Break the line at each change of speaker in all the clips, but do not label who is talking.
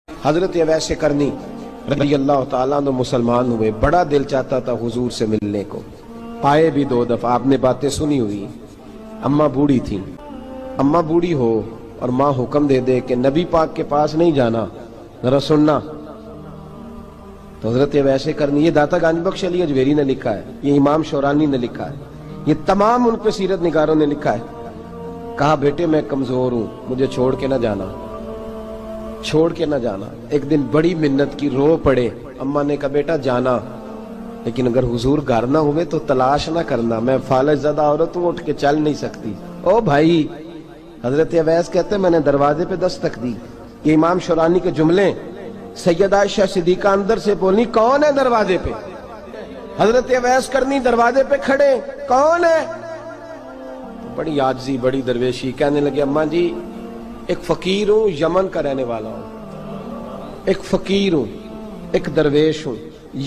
حضرت اویس کرنی رضی اللہ تعالیٰ عنہ مسلمان ہوئے، بڑا دل چاہتا تھا حضور سے ملنے کو، آئے بھی 2 دفعہ، آپ نے باتیں سنی ہوئی۔ اماں بوڑھی تھی، اماں بوڑھی ہو اور ماں حکم دے دے کہ نبی پاک کے پاس نہیں جانا، ذرا سننا، تو حضرت اویس کرنی، یہ داتا گنج بخش علی اجویری نے لکھا ہے، یہ امام شورانی نے لکھا ہے، یہ تمام ان پہ سیرت نگاروں نے لکھا ہے، کہا بیٹے میں کمزور ہوں، مجھے چھوڑ کے نہ جانا، چھوڑ کے نہ جانا۔ ایک دن بڑی منت کی، رو پڑے، اماں نے کہا بیٹا جانا، لیکن اگر حضور گھر نہ ہوئے تو تلاش نہ کرنا، میں فالج زدہ عورت ہوں، اٹھ کے چل نہیں سکتی۔ او بھائی، حضرت اویس کہتے ہیں میں نے دروازے پہ دستک دی، یہ امام شورانی کے جملے، سیدہ عائشہ صدیقہ اندر سے بولنی کون ہے دروازے پہ؟ حضرت اویس کرنی دروازے پہ کھڑے، کون ہے؟ بڑی عاجزی، بڑی درویشی، کہنے لگے اماں جی ایک فقیر ہوں، یمن کا رہنے والا ہوں، ایک فقیر ہوں، ایک درویش ہوں،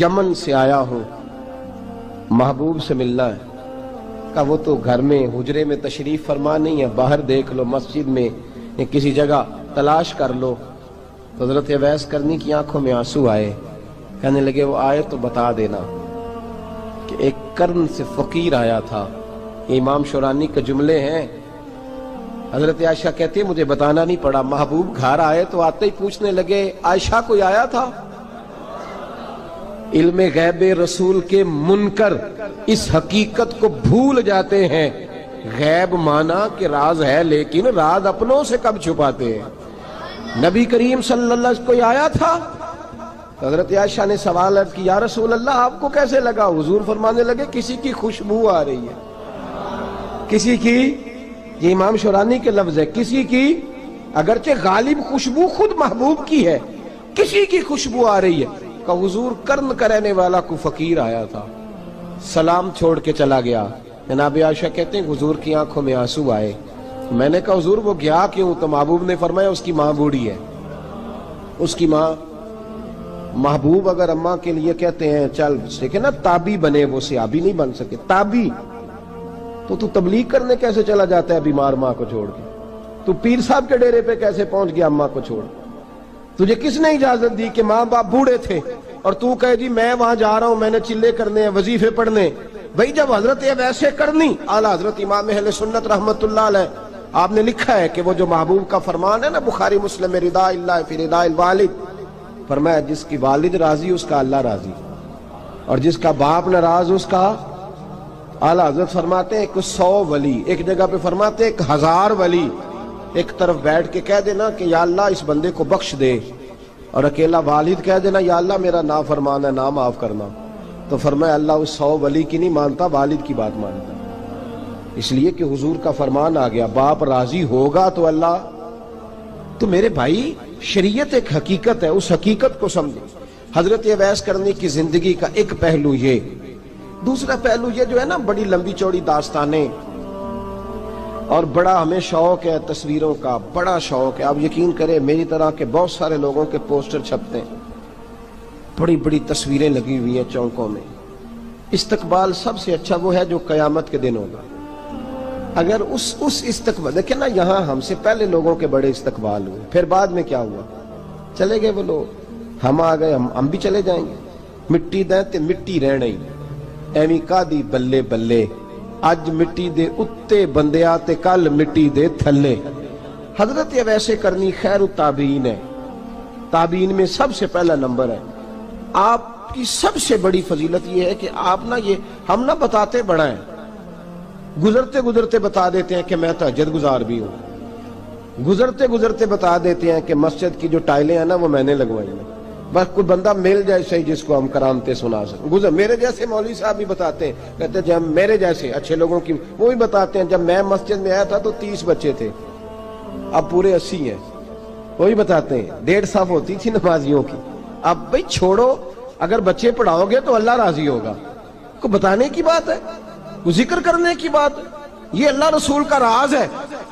یمن سے آیا ہوں، محبوب سے ملنا ہے۔ کہا وہ تو گھر میں حجرے میں تشریف فرما نہیں ہے، باہر دیکھ لو، مسجد میں یا کسی جگہ تلاش کر لو۔ تو حضرت اویس کرنی کی آنکھوں میں آنسو آئے، کہنے لگے وہ آئے تو بتا دینا کہ ایک قرن سے فقیر آیا تھا۔ یہ امام شورانی کے جملے ہیں۔ حضرت عائشہ کہتی ہے مجھے بتانا نہیں پڑا، محبوب گھر آئے تو آتے ہی پوچھنے لگے عائشہ کوئی آیا تھا؟ علم غیب رسول کے منکر اس حقیقت کو بھول جاتے ہیں، غیب مانا کہ راز ہے لیکن راز اپنوں سے کب چھپاتے ہیں۔ نبی کریم صلی اللہ علیہ وسلم کوئی آیا تھا؟ حضرت عائشہ نے سوال عرض کی یا رسول اللہ آپ کو کیسے لگا؟ حضور فرمانے لگے کسی کی خوشبو آ رہی ہے، کسی کی، یہ امام شورانی کے لفظ ہے، کسی کی، اگرچہ غالب خوشبو خود محبوب کی ہے، کسی کی خوشبو آ رہی ہے۔ کہ حضور قرن کا رہنے والا کو فقیر آیا تھا، سلام چھوڑ کے چلا گیا۔ جناب عائشہ کہتے ہیں حضور کی آنکھوں میں آنسو آئے۔ میں نے کہا حضور وہ گیا کیوں؟ تو محبوب نے فرمایا اس کی ماں بوڑھی ہے، اس کی ماں۔ محبوب اگر اماں کے لیے کہتے ہیں چل دیکھیں نا تابی بنے، وہ صحابی نہیں بن سکے، تابی، تو تبلیغ کرنے کیسے چلا جاتا ہے بیمار ماں کو چھوڑ کے؟ تو پیر صاحب کے ڈیرے پہ کیسے پہنچ گیا اماں کو چھوڑ؟ تجھے کس نے اجازت دی کہ ماں باپ بوڑھے تھے اور تو کہے جی میں وہاں جا رہا ہوں، میں نے چلے کرنے ہیں، وظیفے پڑھنے؟ بھئی جب حضرت اویس کرنی اعلیٰ حضرت امام اہل سنت رحمت اللہ علیہ، آپ نے لکھا ہے کہ وہ جو محبوب کا فرمان ہے نا بخاری مسلم میں، رضا اللہ فی رضا الوالد، فرمایا جس کی والد راضی اس کا اللہ راضی، اور جس کا باپ ناراض اس کا اعلیٰ حضرت فرماتے ہیں 100 ولی، ایک جگہ پہ فرماتے ہیں 1000 ولی ایک طرف بیٹھ کے کہہ دینا کہ یا اللہ اس بندے کو بخش دے، اور اکیلا والد کہہ دینا یا اللہ میرا نافرمان ہے، نہ معاف کرنا، تو فرمایا اللہ اس 100 ولی کی نہیں مانتا، والد کی بات مانتا، اس لیے کہ حضور کا فرمان آ گیا باپ راضی ہوگا تو اللہ۔ تو میرے بھائی شریعت ایک حقیقت ہے، اس حقیقت کو سمجھیں۔ حضرت اویس کرنی کی زندگی کا ایک پہلو یہ، دوسرا پہلو یہ جو ہے نا بڑی لمبی چوڑی داستانیں، اور بڑا ہمیں شوق ہے تصویروں کا، بڑا شوق ہے، آپ یقین کریں میری طرح کے بہت سارے لوگوں کے پوسٹر چھپتے ہیں، بڑی بڑی تصویریں لگی ہوئی ہیں چوکوں میں۔ استقبال سب سے اچھا وہ ہے جو قیامت کے دن ہوگا۔ اگر اس استقبال دیکھیں نا، یہاں ہم سے پہلے لوگوں کے بڑے استقبال ہوئے، پھر بعد میں کیا ہوا؟ چلے گئے وہ لوگ، ہم آ گئے، ہم بھی چلے جائیں گے۔ مٹی دیں تے مٹی رہنا ہی ایویں کا دی بلے بلے، اج مٹی دے اتے بندیا تے کل مٹی دے تھلے۔ حضرت اویس کرنی خیر التابعین ہے، تابعین میں سب سے پہلا نمبر ہے۔ آپ کی سب سے بڑی فضیلت یہ ہے کہ آپ نا، یہ ہم نہ بتاتے بڑا ہیں، گزرتے گزرتے بتا دیتے ہیں کہ میں تہجد گزار بھی ہوں، گزرتے گزرتے بتا دیتے ہیں کہ مسجد کی جو ٹائلیں ہیں نا وہ میں نے لگوائی ہیں، بس کوئی بندہ مل جائے صحیح جس کو ہم کرامتیں سنا سکیں۔ میرے جیسے مولوی صاحب بھی بتاتے ہیں، کہتے ہیں جب میرے جیسے اچھے لوگوں کی وہ بھی بتاتے ہیں جب میں مسجد میں آیا تھا تو 30 بچے تھے، اب پورے 80 ہیں، وہی بتاتے ہیں 1.5 صف ہوتی تھی نمازیوں کی، اب بھئی چھوڑو، اگر بچے پڑھاؤ گے تو اللہ راضی ہوگا، کو بتانے کی بات ہے، کو ذکر کرنے کی بات ہے، یہ اللہ رسول کا راز ہے،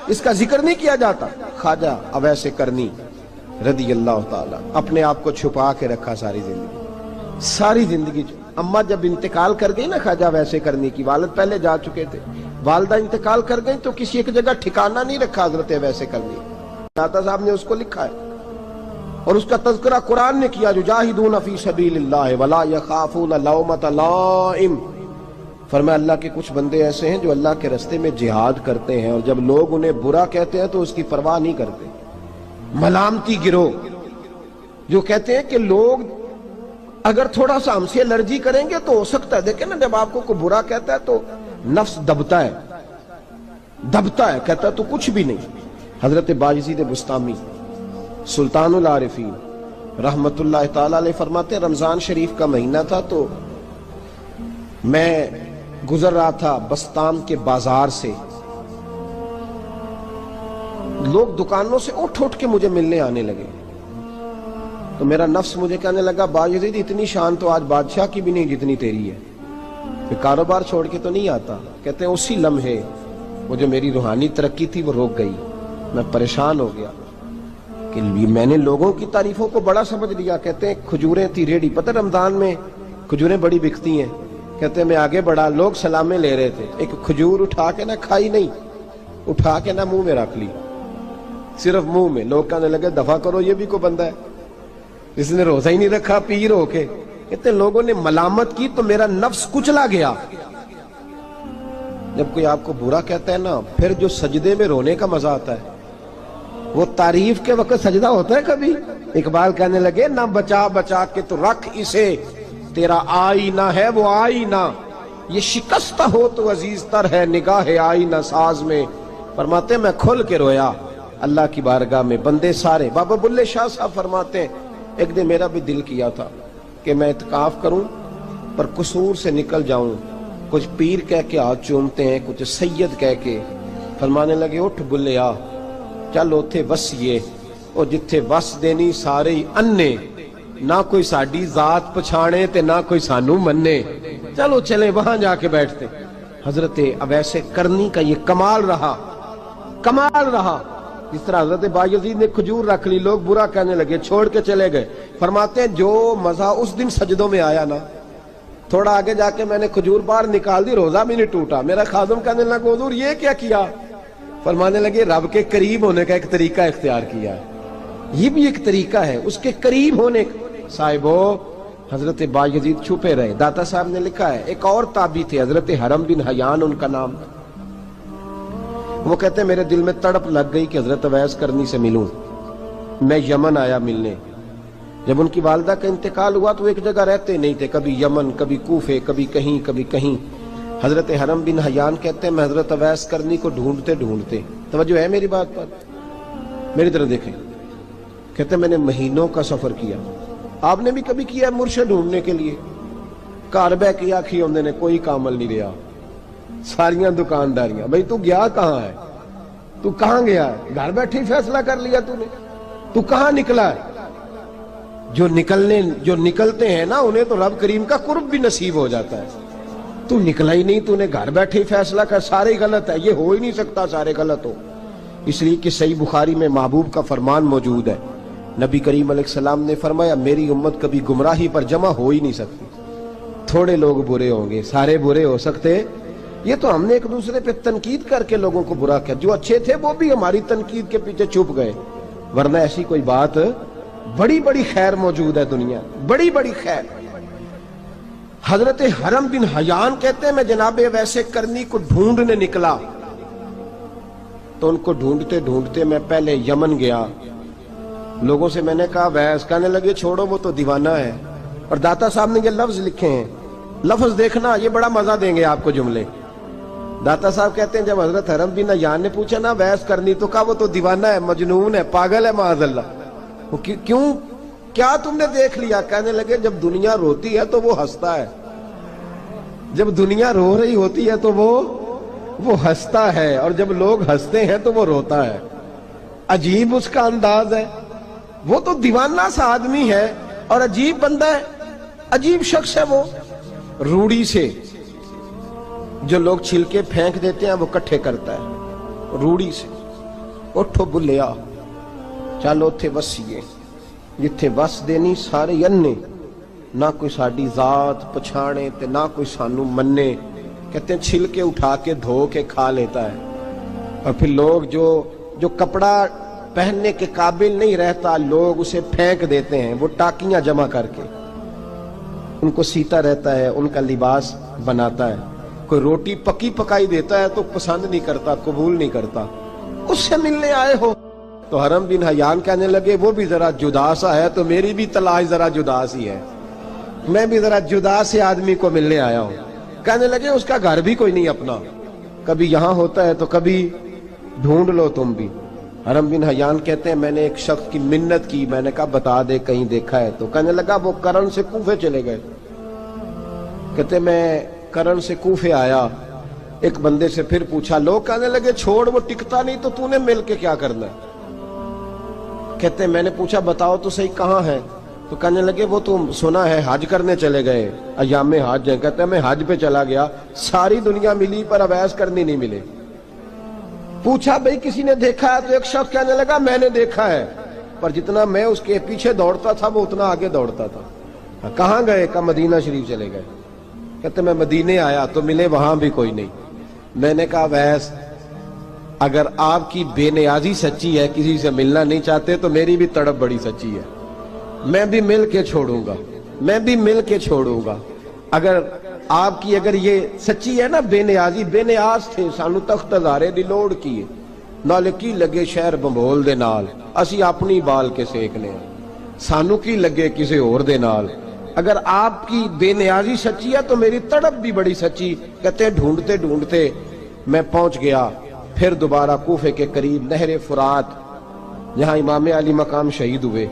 اس کا ذکر نہیں کیا جاتا۔ خواجہ اویس کرنی رضی اللہ تعالیٰ اپنے آپ کو چھپا کے رکھا ساری زندگی، ساری زندگی۔ اماں جب انتقال کر گئی نا خواجہ اویس کرنی کی، والد پہلے جا چکے تھے، والدہ انتقال کر گئی تو کسی ایک جگہ ٹھکانہ نہیں رکھا حضرت اویس کرنی، داتا صاحب نے اس کو لکھا ہے اور اس کا تذکرہ قرآن نے کیا، جو جاہدون فی سبیل اللہ ولا یخافون لومۃ لائم، فرمایا اللہ کے کچھ بندے ایسے ہیں جو اللہ کے راستے میں جہاد کرتے ہیں اور جب لوگ انہیں برا کہتے ہیں تو اس کی پرواہ نہیں کرتے۔ ملامتی گروہ جو کہتے ہیں کہ لوگ اگر تھوڑا سا ہم سے الرجی کریں گے تو ہو سکتا ہے، دیکھیں نا جب آپ کو کوئی برا کہتا ہے تو نفس دبتا ہے، کہتا ہے تو کچھ بھی نہیں۔ حضرت بایزید بسطامی سلطان العارفین رحمت اللہ تعالی علیہ فرماتے ہیں رمضان شریف کا مہینہ تھا تو میں گزر رہا تھا بستام کے بازار سے، لوگ دکانوں سے اٹھ کے مجھے ملنے آنے لگے، تو میرا نفس مجھے کہنے لگا بایزید اتنی شان تو آج بادشاہ کی بھی نہیں جتنی تیری ہے، پھر کاروبار چھوڑ کے تو نہیں آتا۔ کہتے ہیں اسی لمحے وہ جو میری روحانی ترقی تھی وہ روک گئی، میں پریشان ہو گیا کہ میں نے لوگوں کی تعریفوں کو بڑا سمجھ لیا۔ کہتے ہیں کھجوریں تھی ریڈی، پتہ رمضان میں کھجوریں بڑی بکتی ہیں، کہتے ہیں میں آگے بڑھا، لوگ سلامیں لے رہے تھے، ایک کھجور اٹھا کے نہ کھائی نہیں، اٹھا کے نہ منہ میں رکھ لی، صرف منہ میں۔ لوگ کہنے لگے دفع کرو، یہ بھی کوئی بندہ ہے اس نے روزہ ہی نہیں رکھا پیر ہو کے۔ کہتے ہیں لوگوں نے ملامت کی تو میرا نفس کچلا گیا۔ جب کوئی آپ کو برا کہتا ہے نا، پھر جو سجدے میں رونے کا مزہ آتا ہے، وہ تعریف کے وقت سجدہ ہوتا ہے کبھی؟ اقبال کہنے لگے نہ بچا بچا کے تو رکھ اسے، تیرا آئینہ ہے وہ آئینہ، یہ شکستہ ہو تو عزیز تر ہے نگاہ آئینہ ساز میں۔ فرماتے ہیں میں کھل کے رویا اللہ کی بارگاہ میں، بندے سارے۔ بابا بلے شاہ صاحب فرماتے ہیں ایک دن میرا بھی دل کیا تھا کہ میں اعتکاف کروں پر قصور سے نکل جاؤں، کچھ پیر کہہ کے ہاتھ چومتے ہیں، کچھ سید کہہ کے۔ فرمانے لگے اٹھ بلیا چل اوتھے وسیے، اور جتھے وس دینی سارے ہی انے، نہ کوئی ساڈی ذات پچھانے تے نہ کوئی سانو منے، چلو چلے وہاں جا کے بیٹھتے۔ حضرت اویس کرنی کا یہ کمال رہا، جس طرح حضرت بایزید نے کھجور رکھ لی، لوگ برا کہنے لگے، چھوڑ کے چلے گئے۔ فرماتے ہیں جو مزہ اس دن سجدوں میں آیا نا، تھوڑا آگے جا کے میں نے کھجور باہر نکال دی، روزہ بھی نہیں ٹوٹا۔ میرا خادم کہنے لگا حضور یہ کیا کیا؟ فرمانے لگے رب کے قریب ہونے کا ایک طریقہ اختیار کیا ہے، یہ بھی ایک طریقہ ہے اس کے قریب ہونے کا۔ صاحبو حضرت بایزید چھپے رہے۔ داتا صاحب نے لکھا ہے ایک اور تابعی تھے حضرت حرم بن حیان ان کا نام، وہ کہتے ہیں میرے دل میں تڑپ لگ گئی کہ حضرت اویس کرنی سے ملوں۔ میں یمن آیا ملنے، جب ان کی والدہ کا انتقال ہوا تو ایک جگہ رہتے نہیں تھے، کبھی یمن، کبھی کوفے، کبھی کہیں۔ حضرت حرم بن حیان کہتے ہیں میں حضرت اویس کرنی کو ڈھونڈتے، توجہ ہے میری بات پر، میری طرف دیکھیں، کہتے ہیں میں نے مہینوں کا سفر کیا۔ آپ نے بھی کبھی کیا مرشد ڈھونڈنے کے لیے؟ گھر بہ کے آکھی ہوندے نے کوئی کامل نہیں رہا، ساریاں دکانداریاں، بھئی تو گیا کہاں ہے؟ تو کہاں گیا ہے؟ گھر بیٹھے فیصلہ کر لیا تو نے، تو کہاں نکلا ہے؟ جو نکلتے ہیں نا انہیں تو رب کریم کا قرب بھی نصیب ہو جاتا ہے۔ تو نکلا ہی نہیں، تو نے گھر بیٹھے فیصلہ کر، سارے غلط ہے، یہ ہو ہی نہیں سکتا سارے غلط ہو۔ اس لیے کہ صحیح بخاری میں محبوب کا فرمان موجود ہے، نبی کریم علیہ السلام نے فرمایا میری امت کبھی گمراہی پر جمع ہو ہی نہیں سکتی، تھوڑے لوگ برے ہوں گے، سارے برے ہو سکتے؟ یہ تو ہم نے ایک دوسرے پہ تنقید کر کے لوگوں کو برا کیا، جو اچھے تھے وہ بھی ہماری تنقید کے پیچھے چھپ گئے، ورنہ ایسی کوئی بات، بڑی خیر موجود ہے دنیا، بڑی خیر۔ حضرت حرم بن حیان کہتے ہیں میں جناب اویس کرنی کو ڈھونڈنے نکلا، تو ان کو ڈھونڈتے میں پہلے یمن گیا، لوگوں سے میں نے کہا اویس، کہنے لگے چھوڑو وہ تو دیوانہ ہے۔ اور داتا صاحب نے یہ لفظ لکھے ہیں، لفظ دیکھنا یہ بڑا مزہ دیں گے آپ کو جملے۔ داتا صاحب کہتے ہیں جب حضرت حرم بن حیان نے پوچھا نا اویس کرنی، تو کہا وہ تو دیوانہ ہے، مجنون ہے، پاگل ہے معاذ اللہ۔ کیوں؟ کیا تم نے دیکھ لیا؟ کہنے لگے جب دنیا روتی ہے تو وہ ہنستا ہے، جب دنیا رو رہی ہوتی ہے تو وہ ہنستا ہے، اور جب لوگ ہنستے ہیں تو وہ روتا ہے۔ عجیب اس کا انداز ہے، وہ تو دیوانہ سا آدمی ہے اور عجیب بندہ ہے، عجیب شخص ہے وہ۔ روڑی سے جو لوگ چھلکے پھینک دیتے ہیں وہ کٹھے کرتا ہے، روڑی سے۔ اٹھو بلیا چل اوتھے وسیے، جتھے وس دینی سارے انے، نہ کوئی ساڈی ذات پچھانے تے نہ کوئی سانو منے۔ کہتے ہیں چھلکے اٹھا کے دھو کے کھا لیتا ہے، اور پھر لوگ جو کپڑا پہننے کے قابل نہیں رہتا لوگ اسے پھینک دیتے ہیں، وہ ٹاکیاں جمع کر کے ان کو سیتا رہتا ہے، ان کا لباس بناتا ہے۔ کوئی روٹی پکی پکائی دیتا ہے تو پسند نہیں کرتا، قبول نہیں کرتا، اس سے ملنے آئے ہو۔ تو حرم بن حیان کہنے لگے وہ بھی ذرا جدا سا ہے تو میری بھی تلاش ذرا جدا سی ہے، میں بھی ذرا جدا سے آدمی کو ملنے آیا ہوں۔ کہنے لگے اس کا گھر بھی کوئی نہیں اپنا، کبھی یہاں ہوتا ہے تو کبھی ڈھونڈ لو تم بھی۔ حرم بن حیان کہتے ہیں میں نے ایک شخص کی منت کی، میں نے کہا بتا دے کہیں دیکھا ہے تو۔ کہنے لگا وہ کرن سے کوفے چلے گئے۔ کہتے میں کرن سے کوفے آیا، ایک بندے سے پھر پوچھا، لوگ کہنے لگے چھوڑ وہ ٹکتا نہیں تو تو نے مل کے کیا کرنا ہے۔ کہتے میں نے پوچھا بتاؤ تو صحیح کہاں ہے، تو کہنے لگے وہ تم سنا ہے حج کرنے چلے گئے، ایام حج ہیں۔ کہتے ہیں میں حج پہ چلا گیا، ساری دنیا ملی پر اویس کرنی نہیں ملے۔ پوچھا بھئی کسی نے دیکھا ہے، تو ایک شخص کہنے لگا میں نے دیکھا ہے، پر جتنا میں اس کے پیچھے دوڑتا تھا وہ اتنا آگے دوڑتا تھا۔ کہاں گئے؟ کہ مدینہ شریف چلے گئے۔ کہتے میں مدینے آیا تو ملے وہاں بھی کوئی نہیں۔ میں نے کہا ویس اگر آپ کی بے نیازی سچی ہے، کسی سے ملنا نہیں چاہتے، تو میری بھی تڑپ بڑی سچی ہے، میں بھی مل کے چھوڑوں گا، میں بھی مل کے چھوڑوں گا۔ اگر آپ کی اگر یہ سچی ہے نا بے نیازی، بے نیاز تھے، سانو تخت ہزارے دی لوڑ کی نال کی لگے شہر بمبول دے نال، اسی اپنی بال کے سیکنے ہیں، سانو کی لگے کسی اور دے نال۔ اگر آپ کی بے نیازی سچی ہے تو میری تڑپ بھی بڑی سچی۔ کہتے ہیں ڈھونڈتے ڈھونڈتے میں پہنچ گیا، پھر دوبارہ کوفے کے قریب نہر فرات جہاں امام علی مقام شہید ہوئے۔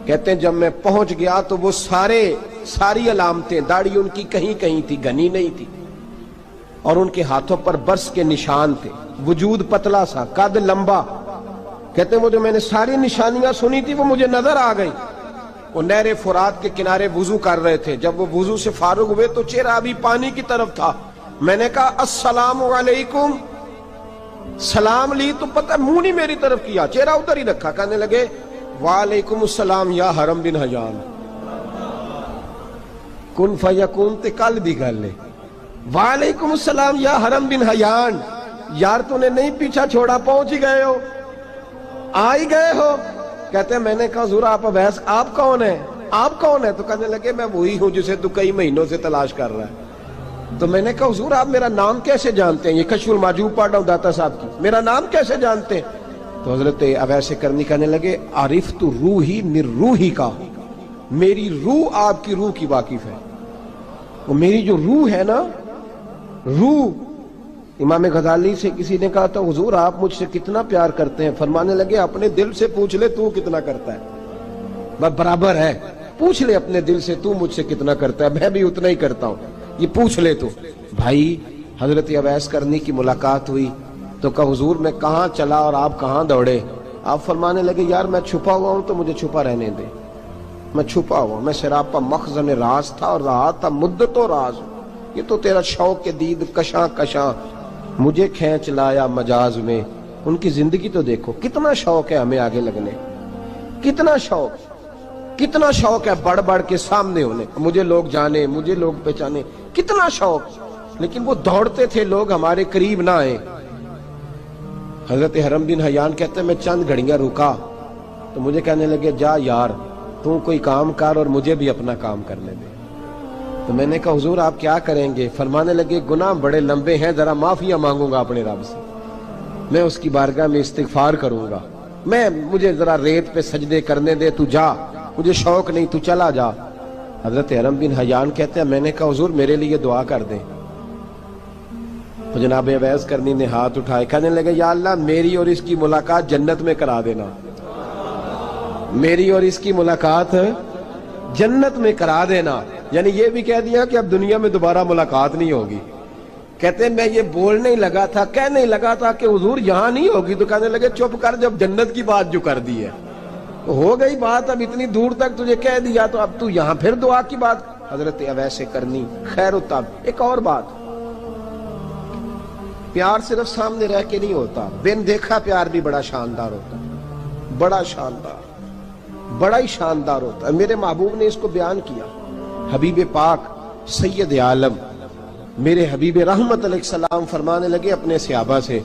کہتے ہیں جب میں پہنچ گیا تو وہ ساری علامتیں، داڑھی ان کی کہیں کہیں تھی، گھنی نہیں تھی، اور ان کے ہاتھوں پر برس کے نشان تھے، وجود پتلا سا، قد لمبا۔ کہتے ہیں وہ جو میں نے ساری نشانیاں سنی تھی وہ مجھے نظر آ گئی۔ وہ نہر فرات کے کنارے وضو کر رہے تھے، جب وہ وضو سے فارغ ہوئے تو چہرہ ابھی پانی کی طرف تھا۔ میں نے کہا السلام علیکم، سلام لی تو پتہ منہ نہیں میری طرف کیا، چہرہ ادھر ہی رکھا۔ کہنے لگے وعلیکم السلام یا حرم بن حیان، کن فیکون تے کل دی گل ہے۔ وعلیکم السلام یا حرم بن حیان، یار تو نے نہیں پیچھا چھوڑا، پہنچ ہی گئے ہو، آ ہی گئے ہو۔ کہتے ہیں میں نے کہا حضور آپ اویس آپ کون ہیں، آپ کون ہیں؟ تو کہنے لگے میں وہی ہوں جسے تو کئی مہینوں سے تلاش کر رہا ہے۔ تو میں نے کہا حضور آپ میرا نام کیسے جانتے ہیں؟ یہ کشف المحجوب پڑھ رہا ہوں داتا صاحب کی، میرا نام کیسے جانتے ہیں؟ تو حضرت اویس کرنی کہنے لگے عرفت روحی من روحی کا، میری روح آپ کی روح کی واقف ہے۔ وہ میری جو روح ہے نا، روح۔ امام غزالی سے کسی نے کہا تھا حضور آپ مجھ سے کتنا پیار کرتے ہیں؟ فرمانے لگے اپنے دل سے پوچھ لے تو کتنا کرتا ہے، برابر ہے، پوچھ لے اپنے دل سے تو مجھ سے کتنا کرتا ہے، میں بھی اتنا ہی کرتا ہوں، یہ پوچھ لے تو۔ بھائی حضرت اویس کرنی کی ملاقات ہوئی تو کہا حضور میں کہاں چلا اور آپ کہاں دوڑے؟ آپ فرمانے لگے یار میں چھپا ہوا ہوں تو مجھے چھپا رہنے دے، میں چھپا ہوا، میں سراپا مخزن راز تھا اور رہا تھا مدت و راز۔ یہ تو تیرا شوق کے دید کشاں کشاں مجھے کھینچ لایا مجاز میں۔ ان کی زندگی تو دیکھو، کتنا شوق ہے ہمیں آگے لگنے، کتنا شوق ہے بڑھ بڑھ کے سامنے ہونے، مجھے لوگ جانے، مجھے لوگ پہچانے، کتنا شوق، لیکن وہ دوڑتے تھے لوگ ہمارے قریب نہ آئے۔ حضرت حرم بن حیان کہتے ہیں میں چند گھڑیاں رکا تو مجھے کہنے لگے جا یار تو کوئی کام کر اور مجھے بھی اپنا کام کرنے دے۔ تو میں نے کہا حضور آپ کیا کریں گے؟ فرمانے لگے گناہ بڑے لمبے ہیں، ذرا معافیاں مانگوں گا اپنے رب سے، میں اس کی بارگاہ میں استغفار کروں گا، مجھے ذرا ریت پہ سجدے کرنے دے، تو جا، مجھے شوق نہیں، تو چلا جا۔ حضرت حرم بن حیان کہتے ہیں میں نے کہا حضور میرے لیے دعا کر دیں۔ تو جناب اویس کرنی نے ہاتھ اٹھائے، کہنے لگے یا اللہ میری اور اس کی ملاقات جنت میں کرا دینا، میری اور اس کی ملاقات جنت میں کرا دینا۔ یعنی یہ بھی کہہ دیا کہ اب دنیا میں دوبارہ ملاقات نہیں ہوگی۔ کہتے ہیں میں یہ بولنے ہی لگا تھا، کہنے ہی لگا تھا کہ حضور یہاں نہیں ہوگی، تو کہنے لگے چپ کر، جب جنت کی بات جو کر دی ہے تو ہو گئی بات، اب اتنی دور تک تجھے کہہ دیا تو اب تو یہاں پھر دعا کی بات۔ حضرت اویس کرنی خیر التاب۔ ایک اور بات، پیار صرف سامنے رہ کے نہیں ہوتا، بن دیکھا پیار بھی بڑا شاندار ہوتا ہے، بڑا شاندار، بڑا ہی شاندار ہوتا ہے۔ میرے محبوب نے اس کو بیان کیا، حبیب پاک سید عالم میرے حبیب رحمت علیہ السلام فرمانے لگے اپنے صحابہ سے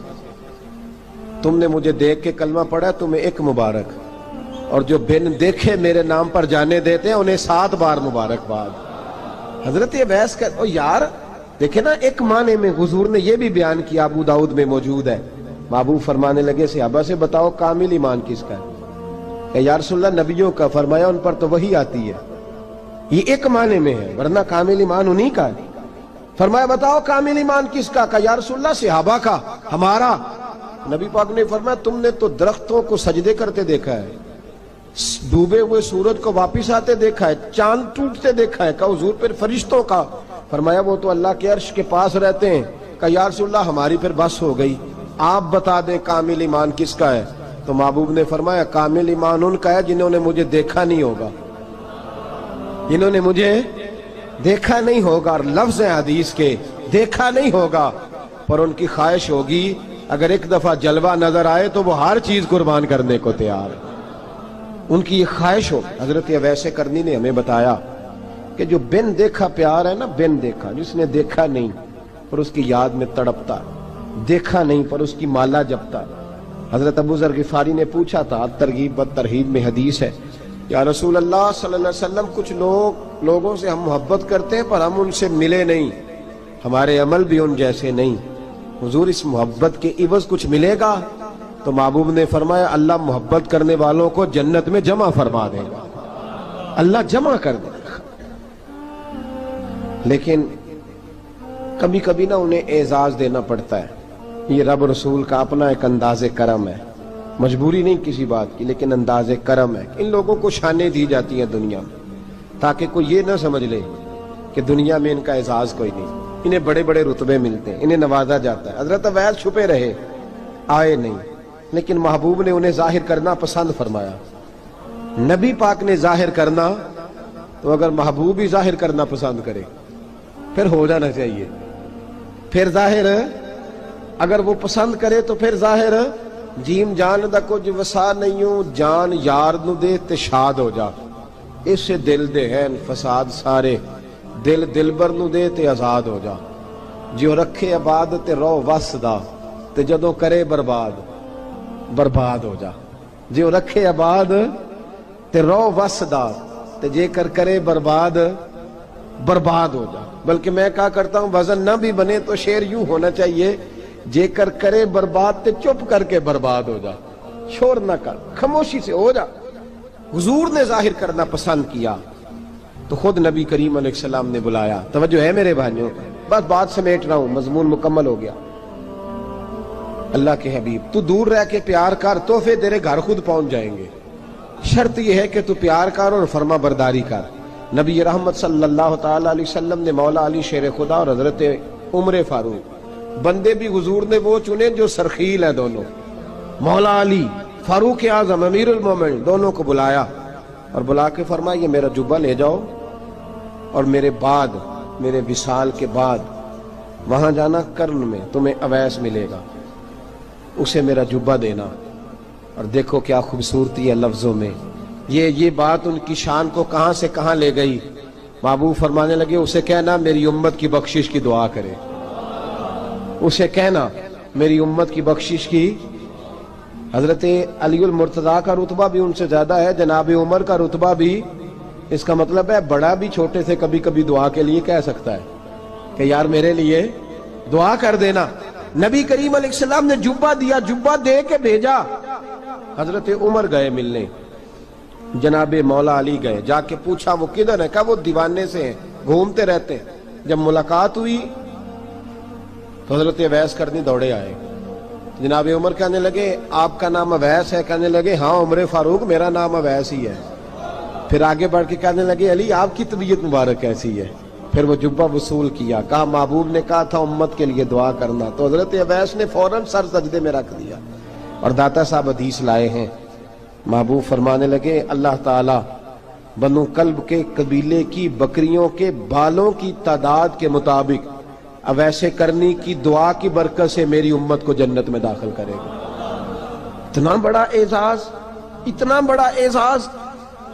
تم نے مجھے دیکھ کے کلمہ پڑھا تمہیں ایک مبارک، اور جو بن دیکھے میرے نام پر جانے دیتے ہیں انہیں 7 بار مبارکباد۔ حضرت اویس کا یار دیکھیں نا، ایک معنی میں حضور نے یہ بھی بیان کیا، ابو داؤد میں موجود ہے۔ محبوب فرمانے لگے صحابہ سے بتاؤ کامل ایمان کس کا ہے؟ کہ یا رسول اللہ نبیوں کا۔ فرمایا ان پر تو وہی آتی ہے۔ یہ ایک معنی میں ہے، ورنہ کامل ایمان انہی کا ہے۔ فرمایا بتاؤ کامل ایمان کس کا؟ کہ یا رسول اللہ صحابہ کا، ہمارا۔ نبی پاک نے فرمایا تم نے تو درختوں کو سجدے کرتے دیکھا ہے، ڈوبے ہوئے سورج کو واپس آتے دیکھا ہے، چاند ٹوٹتے دیکھا ہے۔ کہ حضور پھر فرشتوں کا؟ فرمایا وہ تو اللہ کے عرش کے پاس رہتے ہیں۔ کہ یا رسول اللہ ہماری پھر بس ہو گئی، آپ بتا دیں کامل ایمان کس کا ہے؟ تو محبوب نے فرمایا کامل ایمان ان کا ہے جنہوں نے مجھے دیکھا نہیں ہوگا، جنہوں نے مجھے دیکھا نہیں ہوگا۔ اور لفظ ہیں حدیث کے، دیکھا نہیں ہوگا پر ان کی خواہش ہوگی اگر ایک دفعہ جلوہ نظر آئے تو وہ ہر چیز قربان کرنے کو تیار ہے۔ ان کی یہ خواہش ہو۔ حضرت اویس کرنی نے ہمیں بتایا کہ جو بن دیکھا پیار ہے نا، بن دیکھا، جس نے دیکھا نہیں پر اس کی یاد میں تڑپتا، دیکھا نہیں پر اس کی مالا جپتا۔ حضرت ابو ذر غفاری نے پوچھا تھا، ترغیب و ترہیب میں حدیث ہے، یا رسول اللہ صلی اللہ علیہ وسلم کچھ لوگوں سے ہم محبت کرتے ہیں پر ہم ان سے ملے نہیں، ہمارے عمل بھی ان جیسے نہیں، حضور اس محبت کے عوض کچھ ملے گا؟ تو محبوب نے فرمایا اللہ محبت کرنے والوں کو جنت میں جمع فرما دے گا، اللہ جمع کر دے گا۔ لیکن کبھی کبھی نا انہیں اعزاز دینا پڑتا ہے، یہ رب رسول کا اپنا ایک انداز کرم ہے، مجبوری نہیں کسی بات کی، لیکن انداز کرم ہے۔ ان لوگوں کو شانیں دی جاتی ہیں دنیا میں تاکہ کوئی یہ نہ سمجھ لے کہ دنیا میں ان کا اعزاز کوئی نہیں، انہیں بڑے بڑے رتبے ملتے ہیں، انہیں نوازا جاتا ہے۔ حضرت اویس چھپے رہے، آئے نہیں، لیکن محبوب نے انہیں ظاہر کرنا پسند فرمایا۔ نبی پاک نے ظاہر کرنا تو اگر محبوب ہی ظاہر کرنا پسند کرے پھر ہو جانا چاہیے، پھر ظاہر اگر وہ پسند کرے تو پھر ظاہر جیم جان دا کچھ وسا نہیں ہوں، جان یار نو دے تے شاد ہو جا، اس سے دل دے ہیں فساد سارے، دل دلبر نو دے تے آزاد ہو جا، جو رکھے آباد تے رو وس دا تے جدوں کرے برباد برباد ہو جا، جو رکھے آباد تے رو وس دا تے جے کر کرے برباد برباد ہو جا۔ بلکہ میں کہا کرتا ہوں وزن نہ بھی بنے تو شعر یوں ہونا چاہیے، جے کر کرے برباد تے چپ کر کے برباد ہو جا، شور نہ کر، خاموشی سے ہو جا۔ حضور نے ظاہر کرنا پسند کیا تو خود نبی کریم علیہ السلام نے بلایا۔ توجہ ہے میرے بھائیوں، بس بات سمیٹ رہا ہوں، مضمون مکمل ہو گیا۔ اللہ کے حبیب تو دور رہ کے پیار کر، تحفے تیرے گھر خود پہنچ جائیں گے، شرط یہ ہے کہ تو پیار کر اور فرما برداری کر۔ نبی رحمت صلی اللہ تعالی علیہ وسلم نے مولا علی شیر خدا اور حضرت عمر فاروق، بندے بھی حضور نے وہ چنے جو سرخیل ہیں دونوں، مولا علی فاروق اعظم امیر المومنین، دونوں کو بلایا اور بلا کے فرمایا یہ میرا جبہ لے جاؤ اور میرے بعد، میرے وصال کے بعد وہاں جانا، کرن میں تمہیں اویس ملے گا، اسے میرا جبہ دینا۔ اور دیکھو کیا خوبصورتی ہے لفظوں میں، یہ بات ان کی شان کو کہاں سے کہاں لے گئی۔ محبوب فرمانے لگے اسے کہنا میری امت کی بخشش کی دعا کرے، اسے کہنا میری امت کی بخشش کی۔ حضرت علی المرتضیٰ کا رتبہ بھی ان سے زیادہ ہے، جناب عمر کا رتبہ بھی، اس کا مطلب ہے بڑا بھی چھوٹے سے کبھی کبھی دعا کے لیے کہہ سکتا ہے کہ یار میرے لیے دعا کر دینا۔ نبی کریم علیہ السلام نے جبہ دیا، جبہ دے کے بھیجا۔ حضرت عمر گئے ملنے، جناب مولا علی گئے، جا کے پوچھا وہ کدھر ہے؟ کہا وہ دیوانے سے ہیں، گھومتے رہتے ہیں۔ جب ملاقات ہوئی تو حضرت اویس کرنی دوڑے آئے، جناب عمر کہنے لگے آپ کا نام اویس ہے؟ کہنے لگے ہاں عمر فاروق میرا نام اویس ہی ہے۔ پھر آگے بڑھ کے کہنے لگے علی آپ کی طبیعت مبارک کیسی ہے؟ پھر وہ جبہ وصول کیا، کہا محبوب نے کہا تھا امت کے لیے دعا کرنا، تو حضرت اویس نے فوراً سر سجدے میں رکھ دیا۔ اور داتا صاحب حدیث لائے ہیں، محبوب فرمانے لگے اللہ تعالی بنو کلب کے قبیلے کی بکریوں کے بالوں کی تعداد کے مطابق اویس کرنی کی دعا کی برکت سے میری امت کو جنت میں داخل کرے گا۔ اتنا بڑا اعزاز، اتنا بڑا اعزاز۔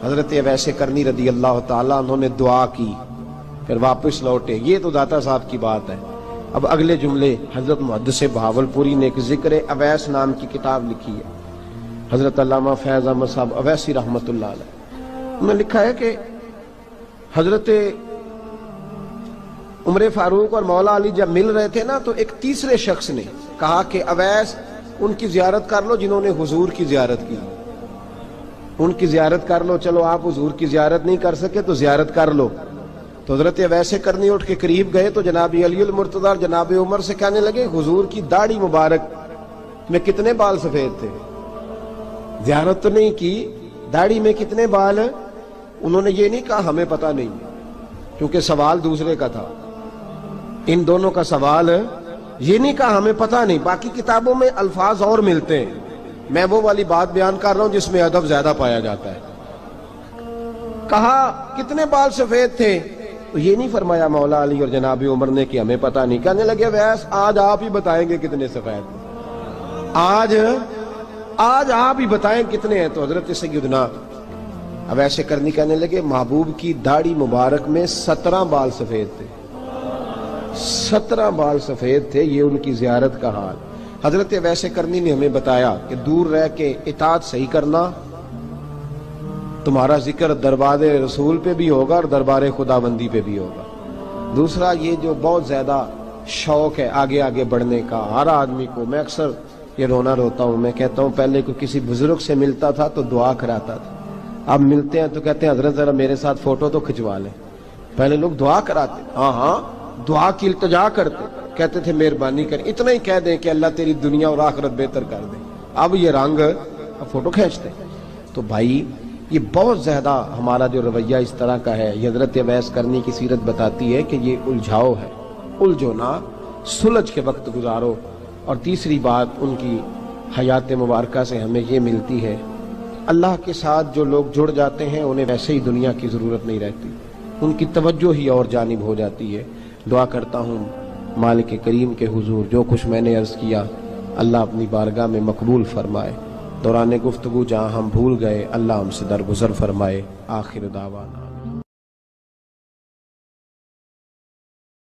حضرت اویس کرنی رضی اللہ تعالیٰ انہوں نے دعا کی، پھر واپس لوٹے۔ یہ تو داتا صاحب کی بات ہے، اب اگلے جملے حضرت محدث بہاولپوری نے ایک ذکر اویس نام کی کتاب لکھی ہے، حضرت علامہ فیض احمد صاحب اویسی رحمۃ اللہ علیہ، انہوں نے لکھا ہے کہ حضرت عمر فاروق اور مولا علی جب مل رہے تھے نا تو ایک تیسرے شخص نے کہا کہ اویس ان کی زیارت کر لو جنہوں نے حضور کی زیارت کی، ان کی زیارت کر لو، چلو آپ حضور کی زیارت نہیں کر سکے تو زیارت کر لو۔ تو حضرت اویس کرنی اٹھ کے قریب گئے تو جناب علی المرتضیٰ اور جناب عمر سے کہنے لگے حضور کی داڑھی مبارک میں کتنے بال سفید تھے، زیارت تو نہیں کی، داڑھی میں کتنے بال؟ انہوں نے یہ نہیں کہا ہمیں پتہ نہیں، کیونکہ سوال دوسرے کا تھا، ان دونوں کا سوال یہ نہیں کہا ہمیں پتہ نہیں، باقی کتابوں میں الفاظ اور ملتے ہیں، میں وہ والی بات بیان کر رہا ہوں جس میں ادب زیادہ پایا جاتا ہے۔ کہا کتنے بال سفید تھے، تو یہ نہیں فرمایا مولا علی اور جناب عمر نے کہ ہمیں پتہ نہیں، کہنے لگے ویس آج آپ ہی بتائیں گے کتنے سفید تھے، آج آپ ہی بتائیں کتنے ہیں۔ تو حضرت سیدنا اویس کرنی کہنے لگے محبوب کی داڑھی مبارک میں 17 بال سفید تھے، 17 بال سفید تھے، یہ ان کی زیارت کا حال۔ حضرت اویس کرنی نے ہمیں بتایا کہ دور رہ کے اطاعت صحیح کرنا، تمہارا ذکر دربار رسول پہ بھی ہوگا اور دربار خداوندی پہ بھی ہوگا۔ دوسرا یہ جو بہت زیادہ شوق ہے آگے آگے بڑھنے کا ہر آدمی کو، میں اکثر یہ روتا ہوں، میں کہتا ہوں پہلے کوئی کسی بزرگ سے ملتا تھا تو دعا کراتا تھا، اب ملتے ہیں تو کہتے ہیں حضرت ذرا میرے ساتھ فوٹو تو کھنچوا لیں۔ پہلے لوگ دعا کراتے، ہاں دعا کی التجا کرتے، کہتے تھے مہربانی کریں، اتنا ہی کہہ دیں کہ اللہ تیری دنیا اور آخرت بہتر کر دے، اب یہ رنگ اب فوٹو کھینچتے۔ تو بھائی یہ بہت زیادہ ہمارا جو رویہ اس طرح کا ہے، یہ حضرت اویس کرنی کی سیرت بتاتی ہے کہ یہ الجھاؤ ہے، الجھو نہ، سلجھ کے وقت گزارو۔ اور تیسری بات ان کی حیات مبارکہ سے ہمیں یہ ملتی ہے، اللہ کے ساتھ جو لوگ جڑ جاتے ہیں انہیں ویسے ہی دنیا کی ضرورت نہیں رہتی، ان کی توجہ ہی اور جانب ہو جاتی ہے۔ دعا کرتا ہوں مالک کریم کے حضور جو کچھ میں نے عرض کیا اللہ اپنی بارگاہ میں مقبول فرمائے، دوران گفتگو جہاں ہم بھول گئے اللہ ہم سے درگزر فرمائے۔ آخر دعوانا